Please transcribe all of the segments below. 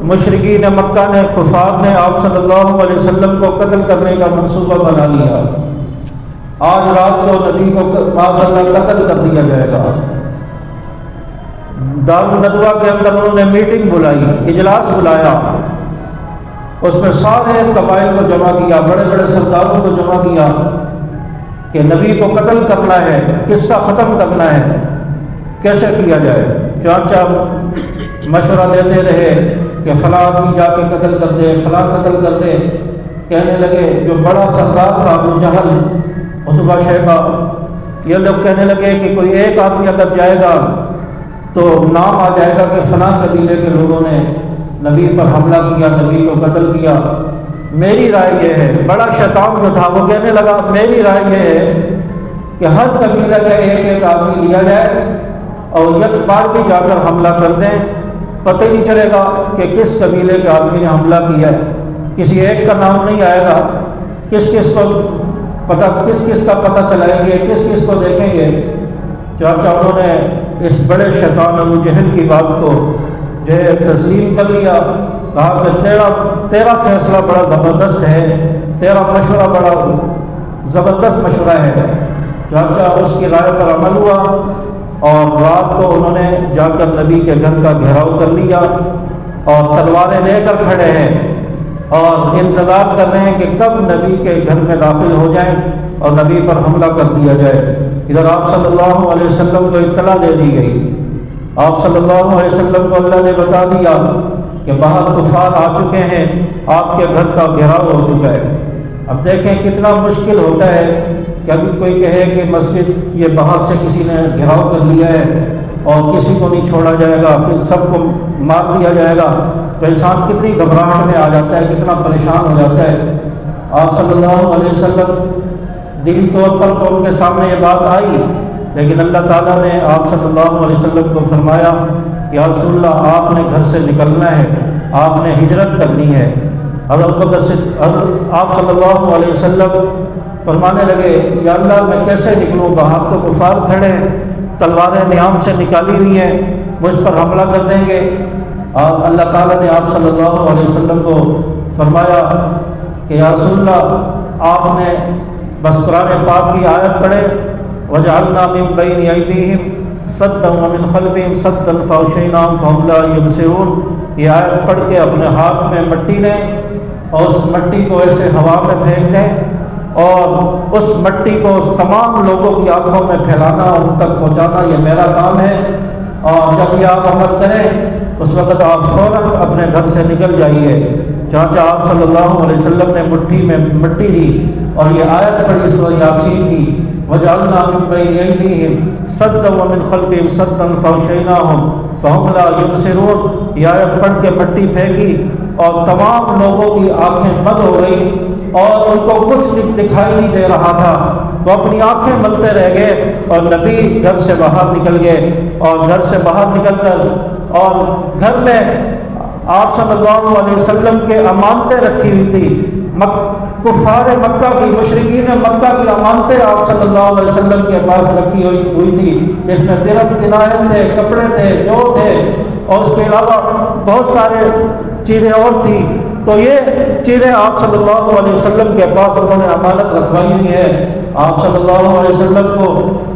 مشرکین مکہ نے، کفار نے آپ صلی اللہ علیہ وسلم کو قتل کرنے کا منصوبہ بنا لیا۔ آج رات کو نبی کو معاذ اللہ قتل کر دیا جائے گا۔ دارالندوہ کے اندر انہوں نے میٹنگ بلائی، اجلاس بلایا، اس میں سارے قبائل کو جمع کیا، بڑے بڑے سرداروں کو جمع کیا کہ نبی کو قتل کرنا ہے، قصہ ختم کرنا ہے، کیسے کیا جائے۔ چانچا مشورہ دیتے رہے کہ فلاں آدمی جا کے قتل کر دے، فلاں قتل کر دے۔ کہنے لگے جو بڑا سردار تھا ابو جہل، عتبہ شیبہ، یہ لوگ کہنے لگے کہ کوئی ایک آدمی اگر جائے گا تو نام آ جائے گا کہ فلاں قبیلے کے لوگوں نے نبی پر حملہ کیا، نبی کو قتل کیا۔ میری رائے یہ ہے، بڑا شیطان جو تھا وہ کہنے لگا میری رائے یہ ہے کہ ہر قبیلے کا ایک ایک آدمی لیا جائے اور یک بار بھی جا کر حملہ کر دیں، پتہ نہیں چلے گا کہ کس قبیلے کے آدمی نے حملہ کیا ہے، کسی ایک کا نام نہیں آئے گا، کس کس کا پتہ چلائیں گے، کس کس کو دیکھیں گے۔ چاچا انہوں نے اس بڑے شیطان ابو جہل کی بات کو جو ہے تسلیم کر لیا، کہا کہ تیرا فیصلہ بڑا زبردست ہے، تیرا مشورہ بڑا زبردست مشورہ ہے۔ چاچا اس کی رائے پر عمل ہوا اور رات کو انہوں نے جا کر نبی کے گھر کا گھیراؤ کر لیا اور تلواریں لے کر کھڑے ہیں اور انتظار کر رہے ہیں کہ کب نبی کے گھر میں داخل ہو جائیں اور نبی پر حملہ کر دیا جائے۔ ادھر آپ صلی اللہ علیہ وسلم کو اطلاع دے دی گئی، آپ صلی اللہ علیہ وسلم کو اللہ نے بتا دیا کہ باہر کفار آ چکے ہیں، آپ کے گھر کا گھیراؤ ہو چکا ہے۔ اب دیکھیں کتنا مشکل ہوتا ہے کہ ابھی کوئی کہے کہ مسجد یہ باہر سے کسی نے گھیراؤ کر لیا ہے اور کسی کو نہیں چھوڑا جائے گا، پھر سب کو مار دیا جائے گا، تو انسان کتنی گھبراہٹ میں آ جاتا ہے، کتنا پریشان ہو جاتا ہے۔ آپ صلی اللہ علیہ وسلم دلی طور پر تو ان کے سامنے یہ بات آئی، لیکن اللہ تعالیٰ نے آپ صلی اللہ علیہ وسلم کو فرمایا یا رسول اللہ آپ نے گھر سے نکلنا ہے، آپ نے ہجرت کرنی ہے۔ حضرت آپ صلی اللہ علیہ وسلم فرمانے لگے یا اللہ میں کیسے نکلوں، باہر تو کفار کھڑے ہیں، تلواریں نیام سے نکالی ہوئی ہیں، مجھ پر حملہ کر دیں گے۔ اور اللہ تعالیٰ نے آپ صلی اللہ علیہ وسلم کو فرمایا کہ یا رسول اللہ آپ نے بس قرآن پاک کی آیت پڑھے وَجَعَلْنَا مِن بَيْنِ أَيْدِيهِمْ سَدًّا وَمِنْ خَلْفِهِمْ سَدًّا فَأَغْشَيْنَاهُمْ فَهُمْ لَا يُبْصِرُونَ۔ یہ آیت پڑھ کے اپنے ہاتھ میں مٹی لیں اور اس مٹی کو ایسے ہوا میں پھینک دیں اور اس مٹی کو تمام لوگوں کی آنکھوں میں پھیلانا، ان تک پہنچانا، یہ میرا کام ہے۔ اور جب یہ آپ عمل کریں اس وقت آپ فوراً اپنے گھر سے نکل جائیے۔ چانچا آپ صلی اللہ علیہ وسلم نے مٹھی میں مٹی لی اور یہ آیت پڑھی سورہ یاسین کی وَجَعَلْنَا مِن بَيْنِ أَيْدِيهِمْ سَدًّا وَمِنْ خَلْفِهِمْ سَدًّا فَأَغْشَيْنَاهُمْ فَهُمْ لَا يُبْصِرُونَ۔ یہ آیت پڑھ کے مٹی پھینکی اور تمام لوگوں کی آنکھیں بند ہو گئی اور ان کو کچھ دکھائی نہیں دے رہا تھا، وہ اپنی آنکھیں ملتے رہ گئے اور نبی گھر سے باہر نکل گئے اور گھر سے باہر نکل کر اور گھر میں آپ صلی اللہ علیہ وسلم کے امانتیں رکھی ہوئی تھی، کفار مکہ کی، مشرکین مکہ کی امانتیں آپ صلی اللہ علیہ وسلم کے پاس رکھی ہوئی تھی، جس میں درہم دینار تھے، کپڑے تھے، جو تھے، اور اس کے علاوہ بہت سارے چیزیں اور تھیں۔ تو یہ چیزیں آپ صلی اللہ علیہ وسلم کے پاس انہوں نے امانت رکھوائی ہوئی ہے۔ آپ صلی اللہ علیہ وسلم کو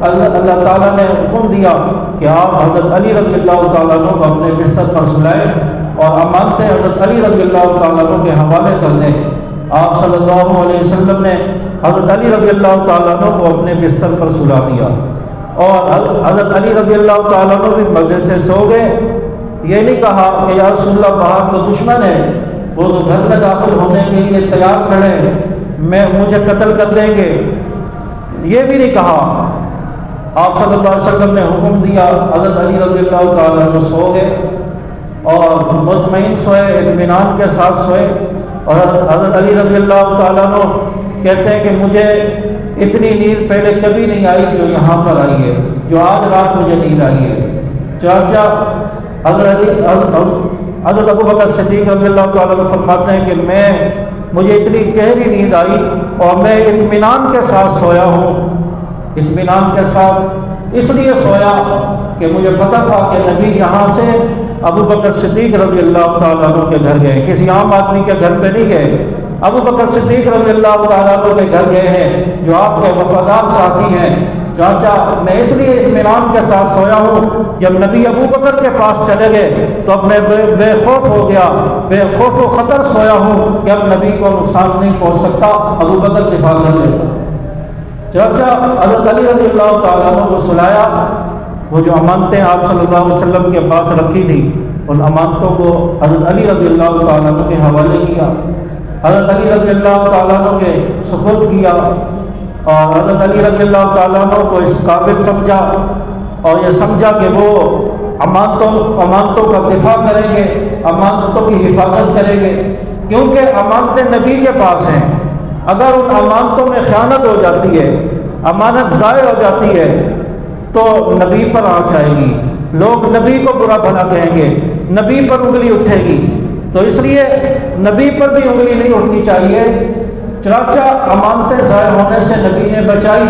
اللہ تعالیٰ نے حکم دیا کہ آپ حضرت علی رضی اللہ تعالیٰ عنہ کو اپنے بستر پر سلائیں اور امانتیں حضرت علی رضی اللہ تعالیٰ عنہ کے حوالے کر دیں۔ آپ صلی اللہ علیہ وسلم نے حضرت علی رضی اللہ تعالیٰ عنہ کو اپنے بستر پر سلا دیا اور حضرت علی رضی اللہ تعالیٰ عنہ بھی مزے سے سو گئے۔ یہ نہیں کہا کہ یا رسول اللہ باہر تو دشمن ہے، وہ تو گھر میں داخل ہونے کے لیے تیار کھڑے ہیں، مجھے قتل کر دیں گے، یہ بھی نہیں کہا۔ آپ صلی اللہ علیہ وسلم نے حکم دیا، حضرت علی رضی اللہ تعالیٰ عنہ سو گئے اور مطمئن سوئے، اطمینان کے ساتھ سوئے۔ اور حضرت علی رضی اللہ تعالیٰ عنہ کہتے ہیں کہ مجھے اتنی نیند پہلے کبھی نہیں آئی جو یہاں پر آئی ہے، جو آج رات مجھے نیند آئی ہے۔ چاچا حضرت ابو بکر صدیق رضی اللہ تعالیٰ عنہ فرماتے ہیں کہ مجھے اتنی گہری نیند آئی اور میں اطمینان کے ساتھ سویا ہوں، اطمینان کے ساتھ اس لیے سویا کہ مجھے پتہ تھا کہ نبی یہاں سے ابو بکر صدیق رضی اللہ تعالیٰ عنہ کے گھر گئے، کسی عام آدمی کے گھر پہ نہیں گئے، ابو بکر صدیق رضی اللہ تعالیٰ عنہ کے گھر گئے ہیں جو آپ کے وفادار ساتھی ہیں۔ چاچا میں اس لیے اطمینان کے ساتھ سویا ہوں، جب نبی ابو بکر کے پاس چلے گئے تو اب میں بے خوف ہو گیا، بے خوف و خطر سویا ہوں کہ اب نبی کو نقصان نہیں پہنچ سکتا، ابو بکر دفاع کر لے گا۔ چاچا حضرت علی رضی اللہ تعالیٰ عنہ کو سلایا، وہ جو امانتیں آپ صلی اللہ علیہ وسلم کے پاس رکھی تھی ان امانتوں کو حضرت علی رضی اللہ تعالیٰ عنہ کے حوالے کیا، حضرت علی رضی اللہ تعالیٰ عنہ کے سپرد کیا، اور حضرت علی رضی اللہ تعالیٰ عنہ کو اس قابل سمجھا اور یہ سمجھا کہ وہ امانتوں کا دفاع کریں گے، امانتوں کی حفاظت کریں گے، کیونکہ امانتیں نبی کے پاس ہیں۔ اگر ان امانتوں میں خیانت ہو جاتی ہے، امانت ضائع ہو جاتی ہے تو نبی پر آنچ آئے گی، لوگ نبی کو برا بھلا کہیں گے، نبی پر انگلی اٹھے گی، تو اس لیے نبی پر بھی انگلی نہیں اٹھنی چاہیے۔ چنانچہ امانتیں ضائع ہونے سے نبی نے بچائی۔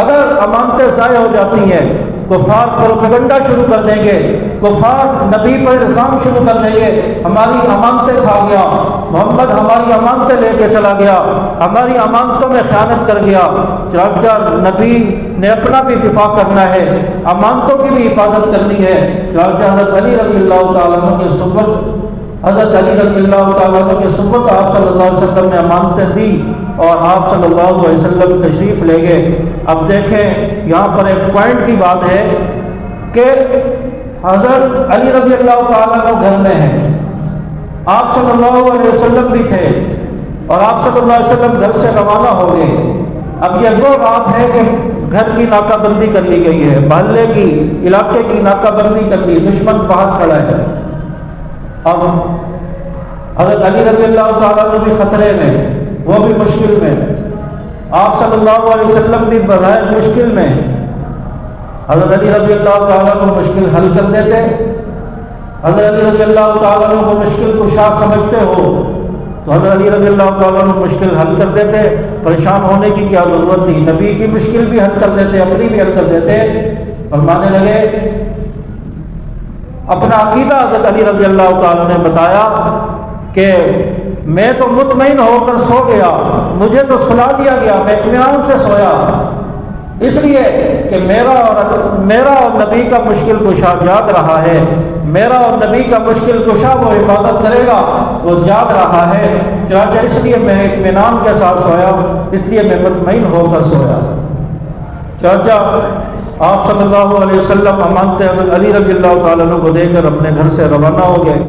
اگر امانتیں ضائع ہو جاتی ہیں، کفار پروپیگنڈا شروع کر دیں گے، کفار نبی پر الزام شروع کر دیں گے، ہماری امانتیں کھا گیا، محمد ہماری امانتیں لے کے چلا گیا، ہماری امانتوں میں خیانت کر گیا۔ چنانچہ نبی نے اپنا بھی دفاع کرنا ہے، امانتوں کی بھی حفاظت کرنی ہے۔ چنانچہ حضرت علی رضی اللہ تعالیٰ عنہ کے سپرد حضرت علی رضی اللہ تعالیٰ عنہ کے سپرد آپ صلی اللہ علیہ وسلم نے امانتیں دی اور آپ صلی اللہ علیہ وسلم تشریف لے گئے۔ اب دیکھیں یہاں پر ایک پوائنٹ کی بات ہے کہ حضرت علی رضی اللہ تعالیٰ عنہ گھر میں ہیں، آپ صلی اللہ علیہ وسلم بھی تھے اور آپ صلی اللہ علیہ وسلم گھر سے روانہ ہو گئے۔ اب یہ وہ بات ہے کہ گھر کی ناکہ بندی کر لی گئی ہے، محلے کی علاقے کی ناکہ بندی کر لی، دشمن باہر کھڑا ہے۔ اب حضرت علی رضی اللہ تعالیٰ عنہ بھی خطرے میں، وہ بھی مشکل میں، آپ صلی اللہ علیہ وسلم بھی بظاہر مشکل میں۔ حضرت علی رضی اللہ تعالیٰ عنہ مشکل حل کر دیتے، حضرت علی رضی اللہ تعالیٰ عنہ کو مشکل کشا سمجھتے ہو تو حضرت علی رضی اللہ تعالیٰ عنہ مشکل حل کر دیتے، پریشان ہونے کی کیا ضرورت تھی، نبی کی مشکل بھی حل کر دیتے، اپنی بھی حل کر دیتے۔ فرمانے لگے، اپنا عقیدہ حضرت علی رضی اللہ تعالیٰ نے بتایا کہ میں تو مطمئن ہو کر سو گیا، مجھے تو سلا دیا گیا، میں اطمینان سے سویا، اس لیے کہ میرا اور نبی کا مشکل کشا جاگ رہا ہے، میرا اور نبی کا مشکل کشا وہ حفاظت کرے گا، وہ جاگ رہا ہے۔ چنانچہ اس لیے میں اطمینان کے ساتھ سویا، اس لیے میں مطمئن ہو کر سویا۔ چنانچہ آپ صلی اللہ علیہ وسلم امانتیں حضرت علی رضی اللہ تعالیٰ عنہ کو دے کر اپنے گھر سے روانہ ہو گئے۔